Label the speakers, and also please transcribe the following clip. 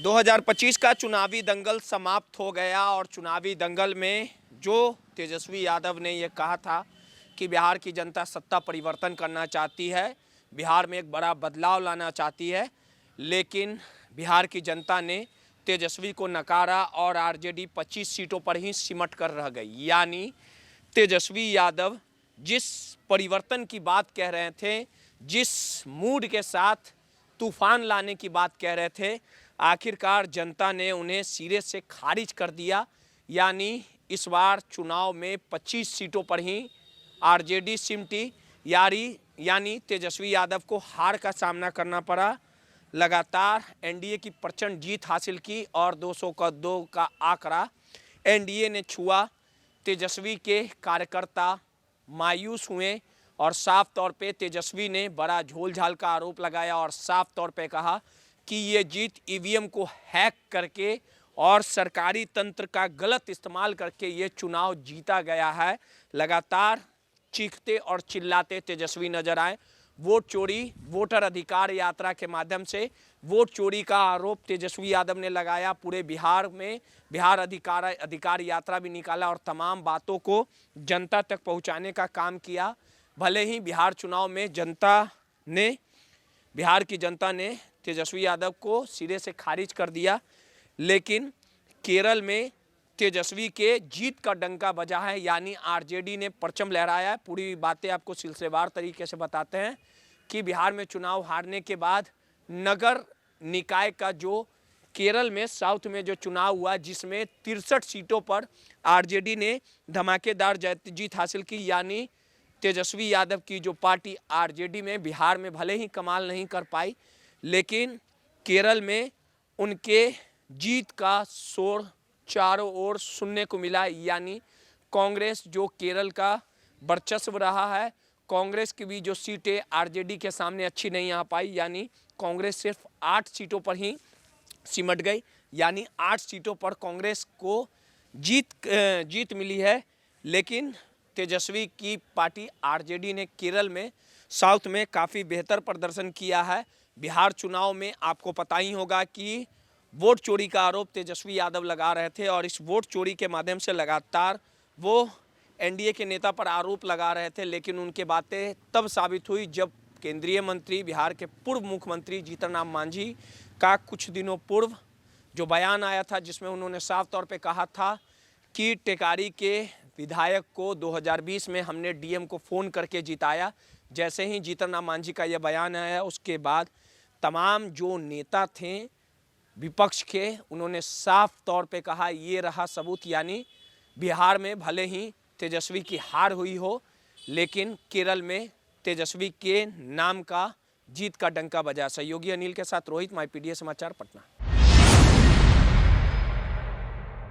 Speaker 1: 2025 का चुनावी दंगल समाप्त हो गया और चुनावी दंगल में जो तेजस्वी यादव ने ये कहा था कि बिहार की जनता सत्ता परिवर्तन करना चाहती है, बिहार में एक बड़ा बदलाव लाना चाहती है, लेकिन बिहार की जनता ने तेजस्वी को नकारा और आरजेडी 25 सीटों पर ही सिमट कर रह गई। यानी तेजस्वी यादव जिस परिवर्तन की बात कह रहे थे, जिस मूड के साथ तूफान लाने की बात कह रहे थे, आखिरकार जनता ने उन्हें सिरे से खारिज कर दिया। यानी इस बार चुनाव में 25 सीटों पर ही आरजेडी सिमटी। यानी तेजस्वी यादव को हार का सामना करना पड़ा। लगातार एनडीए की प्रचंड जीत हासिल की और 202 का आंकड़ा एनडीए ने छुआ। तेजस्वी के कार्यकर्ता मायूस हुए और साफ तौर पे तेजस्वी ने बड़ा झोलझाल का आरोप लगाया और साफ तौर पे कहा कि ये जीत ईवीएम को हैक करके और सरकारी तंत्र का गलत इस्तेमाल करके ये चुनाव जीता गया है। लगातार चीखते और चिल्लाते तेजस्वी नजर आए। वोट चोरी, वोटर अधिकार यात्रा के माध्यम से वोट चोरी का आरोप तेजस्वी यादव ने लगाया। पूरे बिहार में बिहार अधिकार यात्रा भी निकाला और तमाम बातों को जनता तक पहुंचाने का काम किया। भले ही बिहार चुनाव में बिहार की जनता ने तेजस्वी यादव को सिरे से खारिज कर दिया, लेकिन केरल में तेजस्वी के जीत का डंका बजा है। यानी आरजेडी ने परचम लहराया है। पूरी बातें आपको सिलसिलेवार तरीके से बताते हैं कि बिहार में चुनाव हारने के बाद नगर निकाय का जो केरल में साउथ में जो चुनाव हुआ, जिसमें 63 सीटों पर आरजेडी ने धमाकेदार जीत हासिल की। यानी तेजस्वी यादव की जो पार्टी आरजेडी में बिहार में भले ही कमाल नहीं कर पाई, लेकिन केरल में उनके जीत का शोर चारों ओर सुनने को मिला। यानी कांग्रेस जो केरल का वर्चस्व रहा है, कांग्रेस की भी जो सीटें आरजेडी के सामने अच्छी नहीं आ पाई, यानी कांग्रेस सिर्फ 8 सीटों पर ही सिमट गई। यानी 8 सीटों पर कांग्रेस को जीत मिली है, लेकिन तेजस्वी की पार्टी आरजेडी ने केरल में साउथ में काफ़ी बेहतर प्रदर्शन किया है। बिहार चुनाव में आपको पता ही होगा कि वोट चोरी का आरोप तेजस्वी यादव लगा रहे थे और इस वोट चोरी के माध्यम से लगातार वो एनडीए के नेता पर आरोप लगा रहे थे, लेकिन उनकी बातें तब साबित हुई जब केंद्रीय मंत्री, बिहार के पूर्व मुख्यमंत्री जीतन राम मांझी का कुछ दिनों पूर्व जो बयान आया था, जिसमें उन्होंने साफ तौर पे कहा था कि टेकारी के विधायक को 2020 में हमने डीएम को फ़ोन करके जिताया। जैसे ही जीतन राम मांझी का यह बयान आया, उसके बाद तमाम जो नेता थे विपक्ष के, उन्होंने साफ तौर पे कहा ये रहा सबूत। यानी बिहार में भले ही तेजस्वी की हार हुई हो, लेकिन केरल में तेजस्वी के नाम का जीत का डंका बजा। सहयोगी अनिल के साथ रोहित, माईपीडीए समाचार, पटना।